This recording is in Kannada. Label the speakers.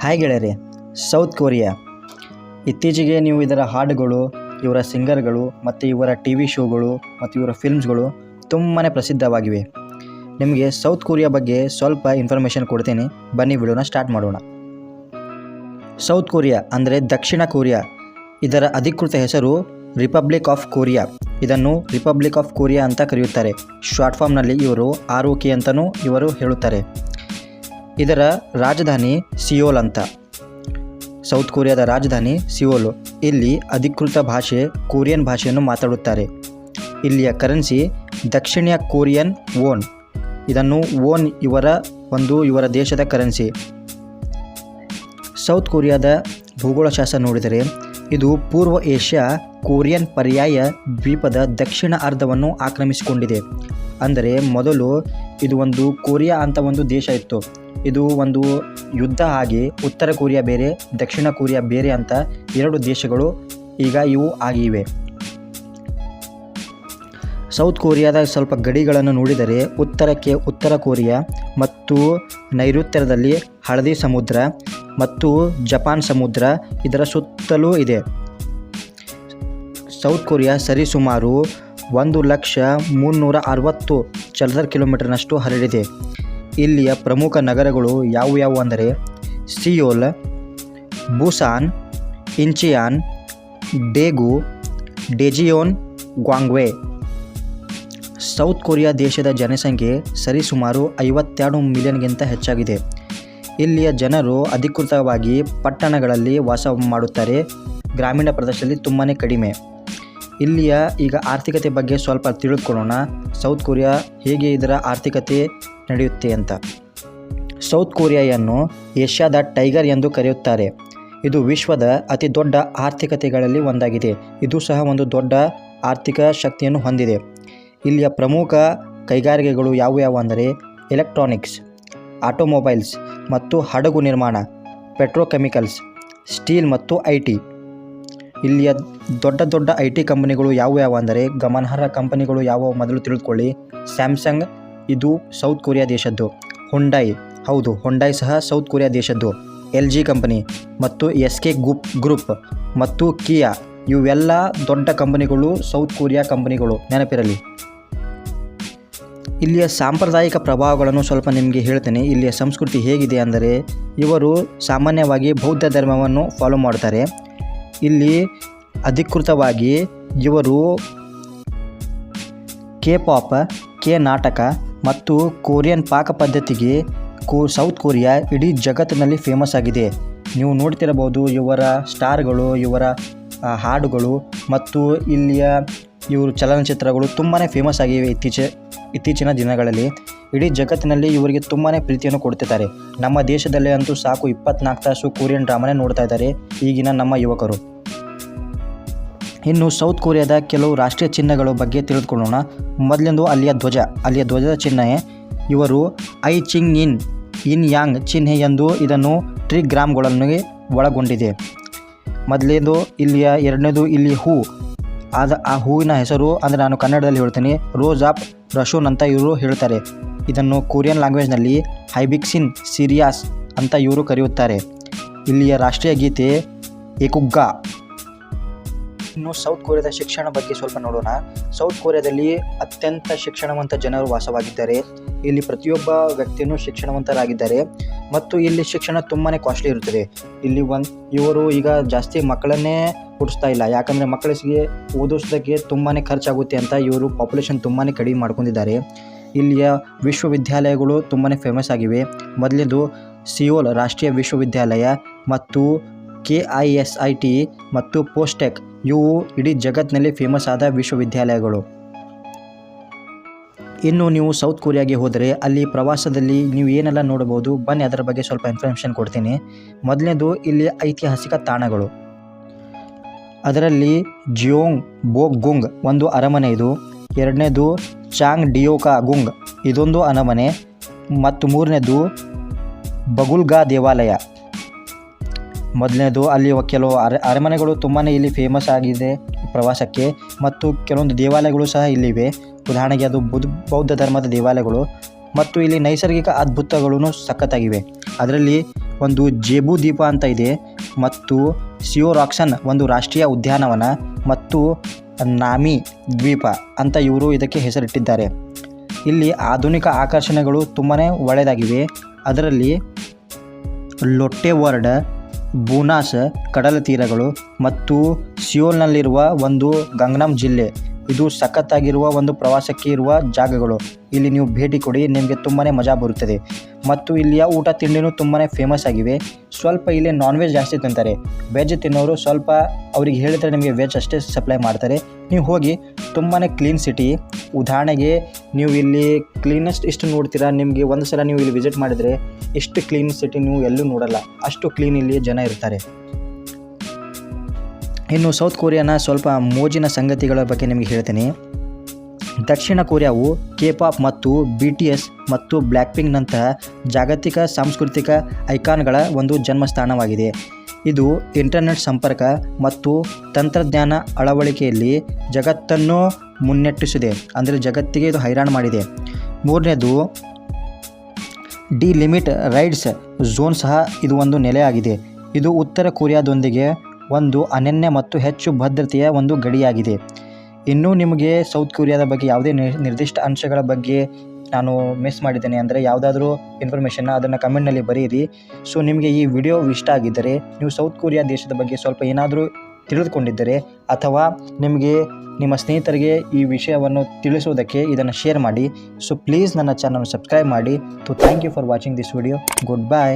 Speaker 1: ಹಾಯ್ ಗೆಳೆಯರೆ, ಸೌತ್ ಕೊರಿಯಾ ಇತ್ತೀಚೆಗೆ ನೀವು ಇದರ ಹಾಡುಗಳು, ಇವರ ಸಿಂಗರ್ಗಳು ಮತ್ತು ಇವರ ಟಿ ವಿ ಶೋಗಳು ಮತ್ತು ಇವರ ಫಿಲ್ಮ್ಸ್ಗಳು ತುಂಬಾ ಪ್ರಸಿದ್ಧವಾಗಿವೆ. ನಿಮಗೆ ಸೌತ್ ಕೊರಿಯಾ ಬಗ್ಗೆ ಸ್ವಲ್ಪ ಇನ್ಫಾರ್ಮೇಷನ್ ಕೊಡ್ತೀನಿ. ಬನ್ನಿ ವಿಡಿಯೋನ ಸ್ಟಾರ್ಟ್ ಮಾಡೋಣ. ಸೌತ್ ಕೊರಿಯಾ ಅಂದರೆ ದಕ್ಷಿಣ ಕೊರಿಯಾ. ಇದರ ಅಧಿಕೃತ ಹೆಸರು ರಿಪಬ್ಲಿಕ್ ಆಫ್ ಕೊರಿಯಾ. ಇದನ್ನು ರಿಪಬ್ಲಿಕ್ ಆಫ್ ಕೊರಿಯಾ ಅಂತ ಕರೆಯುತ್ತಾರೆ. ಶಾರ್ಟ್ ಫಾರ್ಮ್ನಲ್ಲಿ ಇವರು ROK ಅಂತಲೂ ಇವರು ಹೇಳುತ್ತಾರೆ. ಇದರ ರಾಜಧಾನಿ ಸಿಯೋಲ್ ಅಂತ. ಸೌತ್ ಕೊರಿಯಾದ ರಾಜಧಾನಿ ಸಿಯೋಲು. ಇಲ್ಲಿ ಅಧಿಕೃತ ಭಾಷೆ ಕೊರಿಯನ್ ಭಾಷೆಯನ್ನು ಮಾತಾಡುತ್ತಾರೆ. ಇಲ್ಲಿಯ ಕರೆನ್ಸಿ ದಕ್ಷಿಣ ಕೊರಿಯನ್ ವೋನ್. ಇದನ್ನು ವೋನ್ ಇವರ ದೇಶದ ಕರೆನ್ಸಿ. ಸೌತ್ ಕೊರಿಯಾದ ಭೂಗೋಳಶಾಸ್ತ್ರ ನೋಡಿದರೆ ಇದು ಪೂರ್ವ ಏಷ್ಯಾ ಕೊರಿಯನ್ ಪರ್ಯಾಯ ದ್ವೀಪದ ದಕ್ಷಿಣ ಅರ್ಧವನ್ನು ಆಕ್ರಮಿಸಿಕೊಂಡಿದೆ. ಅಂದರೆ ಮೊದಲು ಇದು ಒಂದು ಕೊರಿಯಾ ಅಂತ ಒಂದು ದೇಶ ಇತ್ತು. ಇದು ಒಂದು ಯುದ್ಧ ಆಗಿ ಉತ್ತರ ಕೊರಿಯಾ ಬೇರೆ, ದಕ್ಷಿಣ ಕೊರಿಯಾ ಬೇರೆ ಅಂತ ಎರಡು ದೇಶಗಳು ಈಗ ಇವು ಆಗಿವೆ. ಸೌತ್ ಕೊರಿಯಾದ ಸ್ವಲ್ಪ ಗಡಿಗಳನ್ನು ನೋಡಿದರೆ ಉತ್ತರಕ್ಕೆ ಉತ್ತರ ಕೊರಿಯಾ ಮತ್ತು ನೈಋತ್ಯದಲ್ಲಿ ಹಳದಿ ಸಮುದ್ರ ಮತ್ತು ಜಪಾನ್ ಸಮುದ್ರ ಇದರ ಸುತ್ತಲೂ ಇದೆ. ಸೌತ್ ಕೊರಿಯಾ ಸರಿಸುಮಾರು 1,360,000 ಚದರ ಕಿಲೋಮೀಟರ್ನಷ್ಟು ಹರಡಿದೆ. ಇಲ್ಲಿಯ ಪ್ರಮುಖ ನಗರಗಳು ಯಾವುವು ಅಂದರೆ ಸಿಯೋಲ್, ಬುಸಾನ್, ಇಂಚಿಯಾನ್, ಡೇಗು, ಡೆಜಿಯೋನ್, ಗ್ವಾಂಗ್ವೆ. ಸೌತ್ ಕೊರಿಯಾ ದೇಶದ ಜನಸಂಖ್ಯೆ ಸರಿಸುಮಾರು 52 ಮಿಲಿಯನ್ಗಿಂತ ಹೆಚ್ಚಾಗಿದೆ. ಇಲ್ಲಿಯ ಜನರು ಅಧಿಕೃತವಾಗಿ ಪಟ್ಟಣಗಳಲ್ಲಿ ವಾಸ ಮಾಡುತ್ತಾರೆ. ಗ್ರಾಮೀಣ ಪ್ರದೇಶದಲ್ಲಿ ತುಂಬಾ ಕಡಿಮೆ. ಇಲ್ಲಿಯ ಈಗ ಆರ್ಥಿಕತೆ ಬಗ್ಗೆ ಸ್ವಲ್ಪ ತಿಳಿದುಕೊಳ್ಳೋಣ. ಸೌತ್ ಕೊರಿಯಾ ಹೇಗೆ ಇದರ ಆರ್ಥಿಕತೆ ನಡೆಯುತ್ತೆ ಅಂತ. ಸೌತ್ ಕೊರಿಯಾವನ್ನು ಏಷ್ಯಾದ ಟೈಗರ್ ಎಂದು ಕರೆಯುತ್ತಾರೆ. ಇದು ವಿಶ್ವದ ಅತಿ ದೊಡ್ಡ ಆರ್ಥಿಕತೆಗಳಲ್ಲಿ ಒಂದಾಗಿದೆ. ಇದು ಸಹ ಒಂದು ದೊಡ್ಡ ಆರ್ಥಿಕ ಶಕ್ತಿಯನ್ನು ಹೊಂದಿದೆ. ಇಲ್ಲಿಯ ಪ್ರಮುಖ ಕೈಗಾರಿಕೆಗಳು ಯಾವುವು ಅಂದರೆ ಎಲೆಕ್ಟ್ರಾನಿಕ್ಸ್, ಆಟೋಮೊಬೈಲ್ಸ್ ಮತ್ತು ಹಡಗು ನಿರ್ಮಾಣ, ಪೆಟ್ರೋಕೆಮಿಕಲ್ಸ್, ಸ್ಟೀಲ್ ಮತ್ತು IT. ಇಲ್ಲಿಯ ದೊಡ್ಡ IT ಕಂಪನಿಗಳು ಯಾವುವು ಅಂದರೆ ಗಮನಾರ್ಹ ಕಂಪನಿಗಳು ಯಾವುವು ಮೊದಲು ತಿಳಿದುಕೊಳ್ಳಿ. ಸ್ಯಾಮ್ಸಂಗ್ ಇದು ಸೌತ್ ಕೊರಿಯಾ ದೇಶದ್ದು. ಹುಂಡೈ ಸಹ ಸೌತ್ ಕೊರಿಯಾ ದೇಶದ್ದು. LG ಕಂಪನಿ ಮತ್ತು SK ಗ್ರೂಪ್ ಮತ್ತು ಕಿಯಾ ಇವೆಲ್ಲ ದೊಡ್ಡ ಕಂಪನಿಗಳು ಸೌತ್ ಕೊರಿಯಾ ಕಂಪನಿಗಳು, ನೆನಪಿರಲಿ. ಇಲ್ಲಿಯ ಸಾಂಪ್ರದಾಯಿಕ ಪ್ರಭಾವಗಳನ್ನು ಸ್ವಲ್ಪ ನಿಮಗೆ ಹೇಳ್ತೇನೆ. ಇಲ್ಲಿಯ ಸಂಸ್ಕೃತಿ ಹೇಗಿದೆ ಅಂದರೆ ಇವರು ಸಾಮಾನ್ಯವಾಗಿ ಬೌದ್ಧ ಧರ್ಮವನ್ನು ಫಾಲೋ ಮಾಡ್ತಾರೆ. ಇಲ್ಲಿ ಅಧಿಕೃತವಾಗಿ ಇವರು K-pop, ನಾಟಕ ಮತ್ತು ಕೊರಿಯನ್ ಪಾಕ ಪದ್ಧತಿಗೆ ಸೌತ್ ಕೊರಿಯಾ ಇಡೀ ಜಗತ್ತಿನಲ್ಲಿ ಫೇಮಸ್ ಆಗಿದೆ. ನೀವು ನೋಡ್ತಿರಬಹುದು ಇವರ ಸ್ಟಾರ್ಗಳು, ಇವರ ಹಾಡುಗಳು ಮತ್ತು ಇಲ್ಲಿಯ ಇವರು ಚಲನಚಿತ್ರಗಳು ತುಂಬಾ ಫೇಮಸ್ ಆಗಿವೆ. ಇತ್ತೀಚಿನ ದಿನಗಳಲ್ಲಿ ಇಡೀ ಜಗತ್ತಿನಲ್ಲಿ ಇವರಿಗೆ ತುಂಬಾ ಪ್ರೀತಿಯನ್ನು ಕೊಡ್ತಿದ್ದಾರೆ. ನಮ್ಮ ದೇಶದಲ್ಲೇ ಅಂತೂ ಸಾಕು 24 ತಾಸು ಕೊರಿಯನ್ ಡ್ರಾಮಾನೇ ನೋಡ್ತಾ ಇದ್ದಾರೆ ಈಗಿನ ನಮ್ಮ ಯುವಕರು. ಇನ್ನು ಸೌತ್ ಕೊರಿಯಾದ ಕೆಲವು ರಾಷ್ಟ್ರೀಯ ಚಿಹ್ನೆಗಳ ಬಗ್ಗೆ ತಿಳಿದುಕೊಳ್ಳೋಣ. ಮೊದಲಿಂದು ಅಲ್ಲಿಯ ಧ್ವಜದ ಚಿಹ್ನೆ ಇವರು ಐ ಚಿಂಗ್ ಇನ್ ಯಾಂಗ್ ಚಿಹ್ನೆ ಎಂದು ಇದನ್ನು ಟ್ರಿಗ್ರಾಮ್ಗಳನ್ನು ಒಳಗೊಂಡಿದೆ. ಮೊದಲೇದು ಎರಡನೇದು ಇಲ್ಲಿ ಆ ಹೂವಿನ ಹೆಸರು ಅಂದರೆ ನಾನು ಕನ್ನಡದಲ್ಲಿ ಹೇಳ್ತೀನಿ, ರೋಸ್ ಆಫ್ ರಶೂನ್ ಅಂತ ಇವರು ಹೇಳ್ತಾರೆ. ಇದನ್ನು ಕೊರಿಯನ್ ಲ್ಯಾಂಗ್ವೇಜ್ನಲ್ಲಿ ಹೈಬಿಕ್ಸಿನ್ ಸಿರಿಯಾಸ್ ಅಂತ ಇವರು ಕರೆಯುತ್ತಾರೆ. ಇಲ್ಲಿಯ ರಾಷ್ಟ್ರೀಯ ಗೀತೆ ಏಕುಗ್ಗಾ. ಇನ್ನು ಸೌತ್ ಕೊರಿಯಾದ ಶಿಕ್ಷಣ ಬಗ್ಗೆ ಸ್ವಲ್ಪ ನೋಡೋಣ. ಸೌತ್ ಕೊರಿಯಾದಲ್ಲಿ ಅತ್ಯಂತ ಶಿಕ್ಷಣವಂತ ಜನರು ವಾಸವಾಗಿದ್ದಾರೆ. ಇಲ್ಲಿ ಪ್ರತಿಯೊಬ್ಬ ವ್ಯಕ್ತಿಯೂ ಶಿಕ್ಷಣವಂತರಾಗಿದ್ದಾರೆ ಮತ್ತು ಇಲ್ಲಿ ಶಿಕ್ಷಣ ತುಂಬಾ ಕಾಸ್ಟ್ಲಿ ಇರುತ್ತದೆ. ಇಲ್ಲಿ ಇವರು ಈಗ ಜಾಸ್ತಿ ಮಕ್ಕಳನ್ನೇ ಹುಟ್ಟಿಸ್ತಾ ಇಲ್ಲ. ಯಾಕಂದರೆ ಮಕ್ಕಳಿಗೆ ಓದಿಸೋದಕ್ಕೆ ತುಂಬಾ ಖರ್ಚಾಗುತ್ತೆ ಅಂತ ಇವರು ಪಾಪ್ಯುಲೇಷನ್ ತುಂಬಾ ಕಡಿಮೆ ಮಾಡ್ಕೊಂಡಿದ್ದಾರೆ. ಇಲ್ಲಿಯ ವಿಶ್ವವಿದ್ಯಾಲಯಗಳು ತುಂಬಾ ಫೇಮಸ್ ಆಗಿವೆ. ಮೊದಲಿದು ಸಿಯೋಲ್ ರಾಷ್ಟ್ರೀಯ ವಿಶ್ವವಿದ್ಯಾಲಯ ಮತ್ತು KISIT ಮತ್ತು ಪೋಸ್ಟೆಕ್ ಇವು ಇಡೀ ಜಗತ್ತಿನಲ್ಲಿ ಫೇಮಸ್ ಆದ ವಿಶ್ವವಿದ್ಯಾಲಯಗಳು. ಇನ್ನು ನೀವು ಸೌತ್ ಕೊರಿಯಾಗೆ ಹೋದರೆ ಅಲ್ಲಿ ಪ್ರವಾಸದಲ್ಲಿ ನೀವು ಏನೆಲ್ಲ ನೋಡಬಹುದು, ಬನ್ನಿ ಅದರ ಬಗ್ಗೆ ಸ್ವಲ್ಪ ಇನ್ಫಾರ್ಮೇಷನ್ ಕೊಡ್ತೀನಿ. ಮೊದಲನೇದು ಇಲ್ಲಿ ಐತಿಹಾಸಿಕ ತಾಣಗಳು. ಅದರಲ್ಲಿ ಜಿಯೋಂಗ್ ಬೋಗುಂಗ್ ಒಂದು ಅರಮನೆ ಇದು. ಎರಡನೇದು ಚಾಂಗ್ ಡಿಯೋಕಾ ಗುಂಗ್ ಇದೊಂದು ಅರಮನೆ. ಮತ್ತು ಮೂರನೇದು ಬಗುಲ್ಗಾ ದೇವಾಲಯ. ಮೊದಲನೇದು ಅಲ್ಲಿ ಕೆಲವು ಅರಮನೆಗಳು ತುಂಬಾ ಇಲ್ಲಿ ಫೇಮಸ್ ಆಗಿದೆ ಪ್ರವಾಸಕ್ಕೆ ಮತ್ತು ಕೆಲವೊಂದು ದೇವಾಲಯಗಳು ಸಹ ಇಲ್ಲಿವೆ. ಉದಾಹರಣೆಗೆ ಅದು ಬೌದ್ಧ ಧರ್ಮದ ದೇವಾಲಯಗಳು ಮತ್ತು ಇಲ್ಲಿ ನೈಸರ್ಗಿಕ ಅದ್ಭುತಗಳು ಸಖತ್ತಾಗಿವೆ. ಅದರಲ್ಲಿ ಒಂದು ಜೇಬು ದ್ವೀಪ ಅಂತ ಇದೆ, ಮತ್ತು ಸಿಯೋರಾಕ್ಸನ್ ಒಂದು ರಾಷ್ಟ್ರೀಯ ಉದ್ಯಾನವನ, ಮತ್ತು ನಾಮಿ ದ್ವೀಪ ಅಂತ ಇವರು ಇದಕ್ಕೆ ಹೆಸರಿಟ್ಟಿದ್ದಾರೆ. ಇಲ್ಲಿ ಆಧುನಿಕ ಆಕರ್ಷಣೆಗಳು ತುಂಬಾ ಒಳ್ಳೆಯದಾಗಿವೆ. ಅದರಲ್ಲಿ ಲೊಟ್ಟೆವರ್ಡ್, ಬೂನಾಸ್ ಕಡಲ ತೀರಗಳು ಮತ್ತು ಸಿಯೋಲ್ನಲ್ಲಿರುವ ಒಂದು ಗಂಗ್ನಾಮ್ ಜಿಲ್ಲೆ, ಇದು ಸಖತ್ತಾಗಿರುವ ಒಂದು ಪ್ರವಾಸಕ್ಕೆ ಇರುವ ಜಾಗಗಳು. ಇಲ್ಲಿ ನೀವು ಭೇಟಿ ಕೊಡಿ, ನಿಮಗೆ ತುಂಬಾ ಮಜಾ ಬರುತ್ತದೆ. ಮತ್ತು ಇಲ್ಲಿಯ ಊಟ ತಿಂಡಿನೂ ತುಂಬಾ ಫೇಮಸ್ ಆಗಿವೆ. ಸ್ವಲ್ಪ ಇಲ್ಲಿ ನಾನ್ ವೆಜ್ ಜಾಸ್ತಿ ತಿಂತಾರೆ. ವೆಜ್ ತಿನ್ನೋರು ಸ್ವಲ್ಪ ಅವ್ರಿಗೆ ಹೇಳಿದರೆ ನಿಮಗೆ ವೆಜ್ ಅಷ್ಟೇ ಸಪ್ಲೈ ಮಾಡ್ತಾರೆ. ನೀವು ಹೋಗಿ, ತುಂಬಾ ಕ್ಲೀನ್ ಸಿಟಿ. ಉದಾಹರಣೆಗೆ ನೀವು ಇಲ್ಲಿ ಕ್ಲೀನೆಸ್ಟ್ ಇಷ್ಟು ನೋಡ್ತೀರಾ, ನಿಮಗೆ ಒಂದು ಸಲ ನೀವು ಇಲ್ಲಿ ವಿಸಿಟ್ ಮಾಡಿದರೆ ಇಷ್ಟು ಕ್ಲೀನ್ ಸಿಟಿ ನೀವು ಎಲ್ಲೂ ನೋಡಲ್ಲ, ಅಷ್ಟು ಕ್ಲೀನ್ ಇಲ್ಲಿ ಜನ ಇರ್ತಾರೆ. ಇನ್ನು ಸೌತ್ ಕೊರಿಯಾನ ಸ್ವಲ್ಪ ಮೋಜಿನ ಸಂಗತಿಗಳ ಬಗ್ಗೆ ನಿಮಗೆ ಹೇಳ್ತೀನಿ. ದಕ್ಷಿಣ ಕೊರಿಯಾವು ಕೆ-ಪಾಪ್ ಮತ್ತು BTS ಮತ್ತು ಬ್ಲ್ಯಾಕ್ಪಿಂಕ್ನಂತಹ ಜಾಗತಿಕ ಸಾಂಸ್ಕೃತಿಕ ಐಕಾನ್ಗಳ ಒಂದು ಜನ್ಮಸ್ಥಾನವಾಗಿದೆ. ಇದು ಇಂಟರ್ನೆಟ್ ಸಂಪರ್ಕ ಮತ್ತು ತಂತ್ರಜ್ಞಾನ ಅಳವಡಿಕೆಯಲ್ಲಿ ಜಗತ್ತನ್ನು ಮುನ್ನಡೆಸಿದೆ. ಅಂದರೆ ಜಗತ್ತಿಗೆ ಇದು ಹೈರಾಣ ಮಾಡಿದೆ. ಮೂರನೇದು, ಲಿಮಿಟ್ ರೈಡ್ಸ್ ಝೋನ್ ಸಹ ಇದು ಒಂದು ನೆಲೆಯಾಗಿದೆ. ಇದು ಉತ್ತರ ಕೊರಿಯಾದೊಂದಿಗೆ ಒಂದು ಅನನ್ಯ ಮತ್ತು ಹೆಚ್ಚು ಭದ್ರತೆಯ ಒಂದು ಗಡಿಯಾಗಿದೆ. ಇನ್ನೂ ನಿಮಗೆ ಸೌತ್ ಕೊರಿಯಾದ ಬಗ್ಗೆ ಯಾವುದೇ ನಿರ್ದಿಷ್ಟ ಅಂಶಗಳ ಬಗ್ಗೆ ನಾನು ಮಿಸ್ ಮಾಡಿದ್ದೇನೆ ಅಂದರೆ ಯಾವುದಾದ್ರೂ ಇನ್ಫಾರ್ಮೇಷನ್ನ ಅದನ್ನು ಕಮೆಂಟ್ನಲ್ಲಿ ಬರೆಯಿರಿ. ಸೊ ನಿಮಗೆ ಈ ವಿಡಿಯೋ ಇಷ್ಟ ಆಗಿದ್ದರೆ, ನೀವು ಸೌತ್ ಕೊರಿಯಾ ದೇಶದ ಬಗ್ಗೆ ಸ್ವಲ್ಪ ಏನಾದರೂ ತಿಳಿದುಕೊಂಡಿದ್ದರೆ, ಅಥವಾ ನಿಮಗೆ ನಿಮ್ಮ ಸ್ನೇಹಿತರಿಗೆ ಈ ವಿಷಯವನ್ನು ತಿಳಿಸುವುದಕ್ಕೆ ಇದನ್ನು ಶೇರ್ ಮಾಡಿ. ಸೊ ಪ್ಲೀಸ್ ನನ್ನ ಚಾನಲ್ ಸಬ್ಸ್ಕ್ರೈಬ್ ಮಾಡಿ. So thank you for watching this video. Good bye.